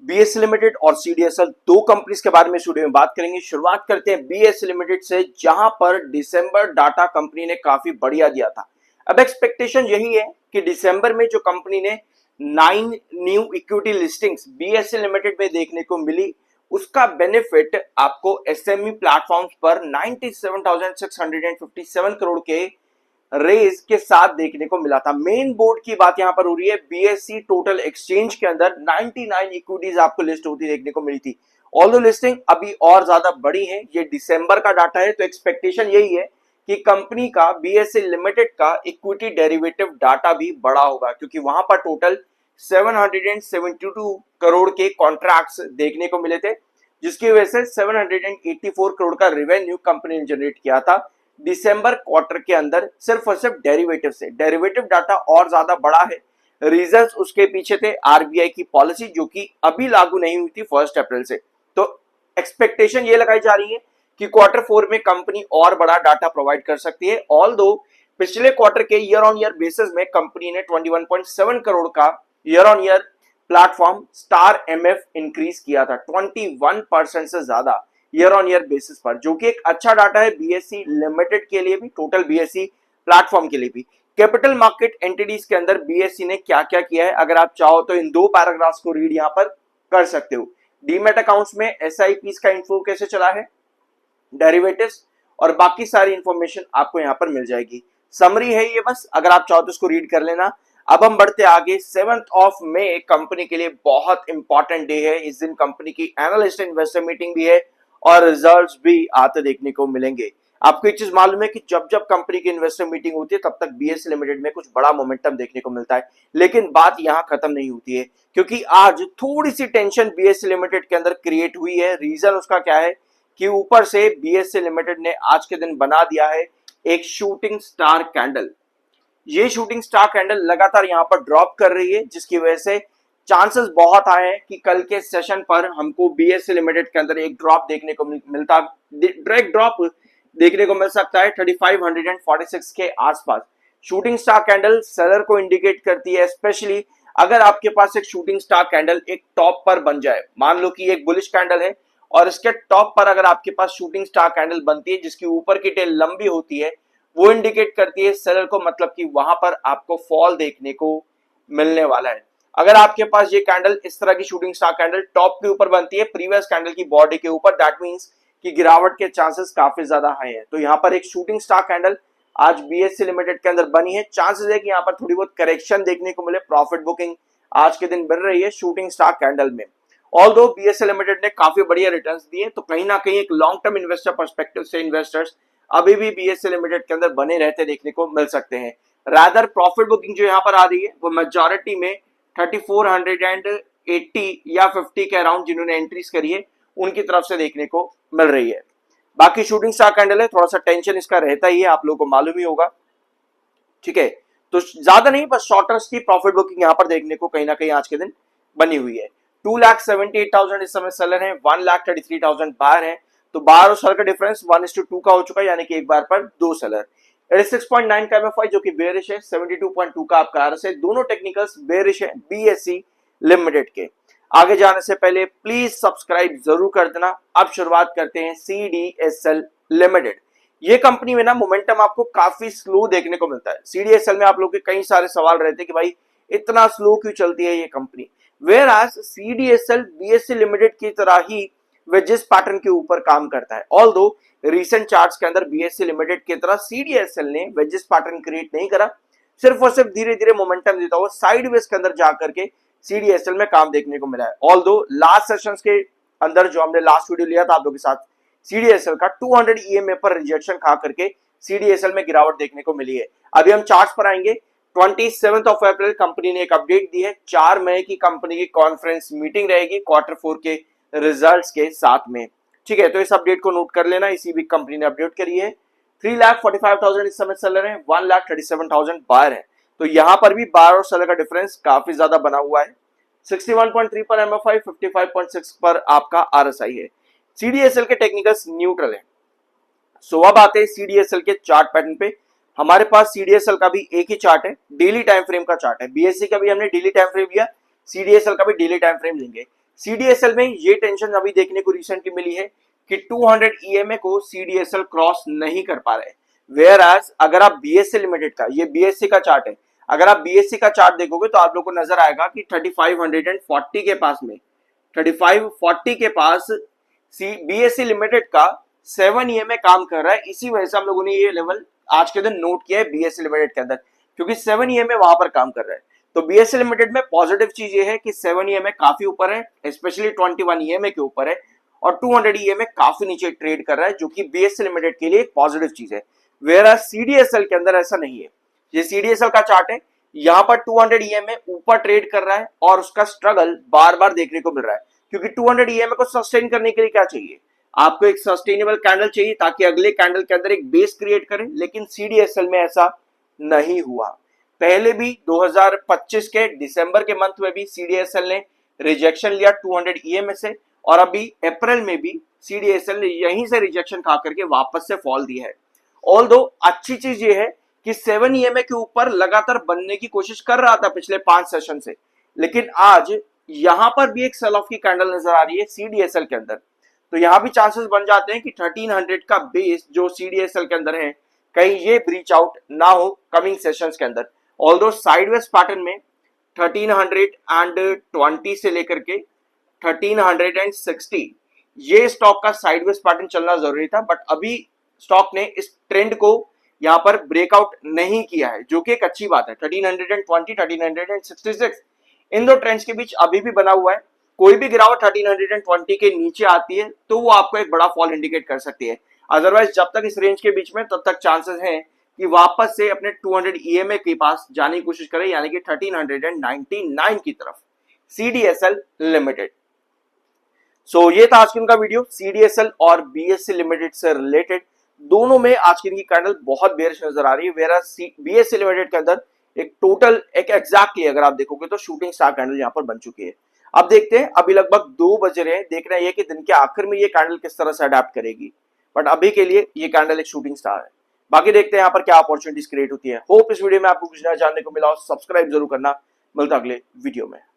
BSE limited और CDSL दो companies के बारे में इस वीडियो में बात करेंगे। शुरुआत करते हैं बीएसई लिमिटेड से, जहां पर दिसंबर डाटा कंपनी ने काफी बढ़िया दिया था। अब एक्सपेक्टेशन यही है कि दिसंबर में जो कंपनी ने 9 new equity listings BSE limited में देखने को मिली, उसका बेनिफिट आपको एसएमई प्लेटफॉर्म्स पर 97,657 करोड़ के रेज के साथ देखने को मिला था। मेन बोर्ड की बात यहां पर हो रही है, बीएसई टोटल एक्सचेंज के अंदर 99 इक्विटीज आपको लिस्ट होती देखने को मिली थी। ऑल्दो लिस्टिंग अभी और ज्यादा बड़ी है, ये दिसंबर का डाटा है, तो एक्सपेक्टेशन यही है कि कंपनी का बीएसई लिमिटेड का इक्विटी डेरिवेटिव डाटा भी बड़ा होगा, क्योंकि वहां पर टोटल 772 करोड़ के कॉन्ट्रैक्ट्स देखने को मिले थे, जिसकी वजह से 784 करोड़ का रेवेन्यू कंपनी ने जनरेट किया था दिसंबर क्वार्टर के अंदर, सिर्फ और सिर्फ डेरिवेटिव से। डेरिवेटिव डाटा और ज्यादा बड़ा है। रीजंस उसके पीछे थे आरबीआई की पॉलिसी, जो कि अभी लागू नहीं हुई थी 1 अप्रैल से। तो एक्सपेक्टेशन ये लगाई जा रही है कि क्वार्टर 4 में कंपनी और बड़ा डाटा प्रोवाइड कर सकती है। ऑल्दो पिछले क्वार्टर के ईयर ऑन ईयर बेसिस में कंपनी ने 21.7 करोड़ का year on year platform star MF increase किया था, 21% से ज्यादा ईयर ऑन ईयर बेसिस पर, जो कि एक अच्छा डाटा है बीएसई लिमिटेड के लिए भी, टोटल बीएसई प्लेटफॉर्म के लिए भी। कैपिटल मार्केट एंटिटीज के अंदर बीएसई ने क्या क्या किया है, अगर आप चाहो तो इन दो पैराग्राफ्स को रीड यहां पर कर सकते हो। डीमेट अकाउंट्स में एसआईपीस का इन्फो कैसे चला है, डेरिवेटिव्स और बाकी सारी इंफॉर्मेशन आपको यहां पर मिल जाएगी। समरी है ये, बस अगर आप चाहो तो इसको रीड कर लेना। अब हम बढ़ते आगे। 7 मई कंपनी के लिए बहुत इंपॉर्टेंट डे है। इस दिन कंपनी की एनालिस्ट इन्वेस्टर मीटिंग भी है और रिजल्ट्स भी आते देखने को मिलेंगे। आपको एक चीज मालूम है कि जब जब कंपनी की इन्वेस्टर मीटिंग होती है, तब तक बीएसई लिमिटेड में कुछ बड़ा मोमेंटम देखने को मिलता है। लेकिन बात यहां खत्म नहीं होती है, क्योंकि आज थोड़ी सी टेंशन बीएसई लिमिटेड के अंदर क्रिएट हुई है। रीजन उसका क्या है कि ऊपर से बीएसई लिमिटेड ने आज के दिन बना दिया है एक शूटिंग स्टार कैंडल। ये शूटिंग स्टार कैंडल लगातार यहां पर ड्रॉप कर रही है, जिसकी वजह से चांसेस बहुत आए हैं कि कल के सेशन पर हमको बीएसई लिमिटेड के अंदर एक ड्रॉप देखने को मिलता, डायरेक्ट ड्रॉप देखने को मिल सकता है 3546 के आसपास। शूटिंग स्टार कैंडल सेलर को इंडिकेट करती है, स्पेशली अगर आपके पास एक शूटिंग स्टार कैंडल एक टॉप पर बन जाए। मान लो कि एक बुलिश कैंडल है और इसके टॉप पर अगर आपके पास शूटिंग स्टार कैंडल बनती है, जिसकी ऊपर की टेल लंबी होती है, वो इंडिकेट करती है सेलर को, मतलब कि वहां पर आपको फॉल देखने को मिलने वाला है। अगर आपके पास ये कैंडल इस तरह की शूटिंग स्टार कैंडल टॉप के ऊपर बनती है प्रीवियस कैंडल की बॉडी के ऊपर, दैट मींस कि गिरावट के चांसेस काफी ज्यादा हाई है। तो यहाँ पर एक शूटिंग स्टार कैंडल आज बीएसई लिमिटेड के अंदर बनी है। चांसेस है कि यहाँ पर थोड़ी बहुत करेक्शन देखने को मिले। प्रॉफिट बुकिंग आज के दिन मिल रही है शूटिंग स्टार कैंडल में। ऑल्दो बीएसई लिमिटेड ने काफी बढ़िया रिटर्न्स दिए, तो कहीं ना कहीं एक लॉन्ग टर्म इन्वेस्टर पर्सपेक्टिव से इन्वेस्टर्स अभी भी बीएसई लिमिटेड के अंदर बने रहते देखने को मिल सकते हैं। रादर प्रॉफिट बुकिंग जो यहाँ पर आ रही है वो मेजॉरिटी में 3480 या 50 के अराउंड जिन्होंने एंट्रीज करी है उनकी तरफ से देखने को मिल रही है। बाकी शूटिंग स्टार कैंडल है, थोड़ा सा टेंशन इसका रहता ही है, आप लोगों को मालूम ही होगा। ठीक है, तो ज्यादा नहीं, बस शॉर्टर्स की प्रॉफिट बुकिंग यहाँ पर देखने को कहीं ना कहीं आज के दिन बनी हुई है। 2,78,000 इस समय सेलर है, 1,33,000 बायर है। तो बायर और सेलर का डिफरेंस 1:2 का हो चुका है, यानी कि एक बार पर 2 सेलर। 86.9 का एमएफआई जो कि बेयरिश है, 72.2 का आपका आरएस है। दोनों टेक्निकल्स बेयरिश है बीएसई लिमिटेड के। आगे जाने से पहले प्लीज सब्सक्राइब जरूर कर देना। अब शुरुआत करते हैं सीडीएसएल लिमिटेड। ये कंपनी में ना मोमेंटम आपको काफी स्लो देखने को मिलता है। सीडीएसएल में आप लोग के कई सारे सवाल रहते हैं कि भाई इतना स्लो क्यों चलती है ये company. Whereas CDSL BSE limited की तरह ही वेजेस पैटर्न के ऊपर काम करता है। ऑल्दो रीसेंट चार्ट्स के अंदर बीएसई लिमिटेड की तरह सीडीएसएल ने वेजेस पैटर्न क्रिएट नहीं करा, सिर्फ और सिर्फ धीरे धीरे मोमेंटम देता हुआ साइडवेज के अंदर जाकर के सीडीएसएल में काम देखने को मिला है। ऑल्दो लास्ट सेशंस के अंदर जो हमने लास्ट वीडियो लिया था आप लोगों के साथ, सीडीएसएल का 200 ईएमए पर रिजेक्शन खा करके सीडीएसएल में गिरावट देखने को मिली है। अभी हम चार्ट्स पर आएंगे। 27 अप्रैल कंपनी ने एक अपडेट दी है। 4 मई की कंपनी की कॉन्फ्रेंस मीटिंग रहेगी क्वार्टर 4 के रिजल्ट्स के साथ में। ठीक है, तो इस अपडेट को नोट कर लेना। इसी वीक कंपनी ने अपडेट करी है। 3,45,000 इस समय सेलर है, 1,37,000 बायर है। तो यहां पर भी बायर और सेलर का डिफरेंस काफी ज्यादा बना हुआ है। 61.3 पर एमएफआई, 55.6 पर आपका आरएसआई है। सीडीएसएल के टेक्निकल्स न्यूट्रल है। सो अब आते हैं सीडीएसएल के चार्ट पैटर्न पे। हमारे पास सीडीएसएल का भी एक ही चार्ट है, डेली टाइम फ्रेम का चार्ट है। बीएसई का भी हमने डेली टाइम फ्रेम लिया, सीडीएसएल का भी डेली टाइम फ्रेम लेंगे। CDSL में ये टेंशन अभी देखने को रिसेंटली मिली है कि 200 EMA को CDSL क्रॉस नहीं कर पा रहे, वेयर एज अगर आप BSE लिमिटेड का, ये BSE का चार्ट है, अगर आप BSE का चार्ट देखोगे तो आप लोग को नजर आएगा कि 3540 के पास में, 3540 के पास BSE लिमिटेड का 7 EMA काम कर रहा है। इसी वजह से हम लोगों ने ये लेवल आज के दिन नोट किया है BSE लिमिटेड के अंदर, क्योंकि 7 EMA वहां पर काम कर रहा है। तो BSE लिमिटेड में पॉजिटिव चीज ये है कि 7 EMA काफी ऊपर है, स्पेशली 21 EMA के ऊपर है, और 200 EMA काफी नीचे ट्रेड कर रहा है, जो कि BSE लिमिटेड के लिए एक पॉजिटिव चीज है। वेयर CDSL के अंदर ऐसा नहीं है। ये CDSL का चार्ट है, यहाँ पर 200 EMA ऊपर ट्रेड कर रहा है और उसका स्ट्रगल बार बार देखने को मिल रहा है, क्योंकि 200 EMA को सस्टेन करने के लिए क्या चाहिए, आपको एक सस्टेनेबल कैंडल चाहिए ताकि अगले कैंडल के अंदर एक बेस क्रिएट करे, लेकिन CDSL में ऐसा नहीं हुआ। पहले भी 2025 के दिसंबर के मंथ में भी CDSL ने रिजेक्शन लिया 200 EMA से, और अभी अप्रैल में भी CDSL ने यहीं से रिजेक्शन खा करके वापस से फॉल दिया है। ऑल्दो अच्छी चीज ये है कि 7 EMA के ऊपर लगातार बनने की कोशिश कर रहा था पिछले 5 सेशन से, लेकिन आज यहां पर भी एक सेल ऑफ की कैंडल नजर आ रही है CDSL के अंदर। तो यहां भी चांसेस बन जाते हैं कि 1300 का बेस जो CDSL के अंदर है, कहीं ये ब्रीच आउट ना हो कमिंग सेशंस के अंदर। ऑल्दो साइडवेज पैटर्न में 1320 से लेकर के 1360 ये स्टॉक का साइडवेज पैटर्न चलना जरूरी था, बट अभी स्टॉक ने इस ट्रेंड को यहां पर ब्रेकआउट नहीं किया है, जो कि एक अच्छी बात है। 1320 1366 इन दो ट्रेंड्स के बीच अभी भी बना हुआ है। कोई भी गिरावट 1320 के नीचे आती है तो वो आपको एक बड़ा फॉल इंडिकेट कर सकती है, अदरवाइज जब तक इस रेंज के बीच में, तब तक चांसेस हैं कि वापस से अपने 200 EMA के पास जाने की कोशिश करें, यानी कि 1399 की तरफ CDSL लिमिटेड। सो ये था आज की इनका वीडियो CDSL और BSE लिमिटेड से रिलेटेड। दोनों में आज की इनकी कैंडल बहुत बेयरिश नजर आ रही है, वेरा BSE लिमिटेड के अंदर एक टोटल एक एग्जैक्टली अगर आप देखोगे तो शूटिंग स्टार कैंडल यहां पर बन चुकी है। अब देखते हैं, अभी लगभग 2 बज रहे हैं, देखना यह कि दिन के आखिर में ये कैंडल किस तरह से अडेप्ट करेगी, बट अभी के लिए ये कैंडल एक शूटिंग स्टार है। बाकी देखते हैं यहाँ पर क्या अपॉर्चुनिटीज क्रिएट होती है। होप इस वीडियो में आपको कुछ नया जानने को मिला हो। सब्सक्राइब जरूर करना, मिलता अगले वीडियो में।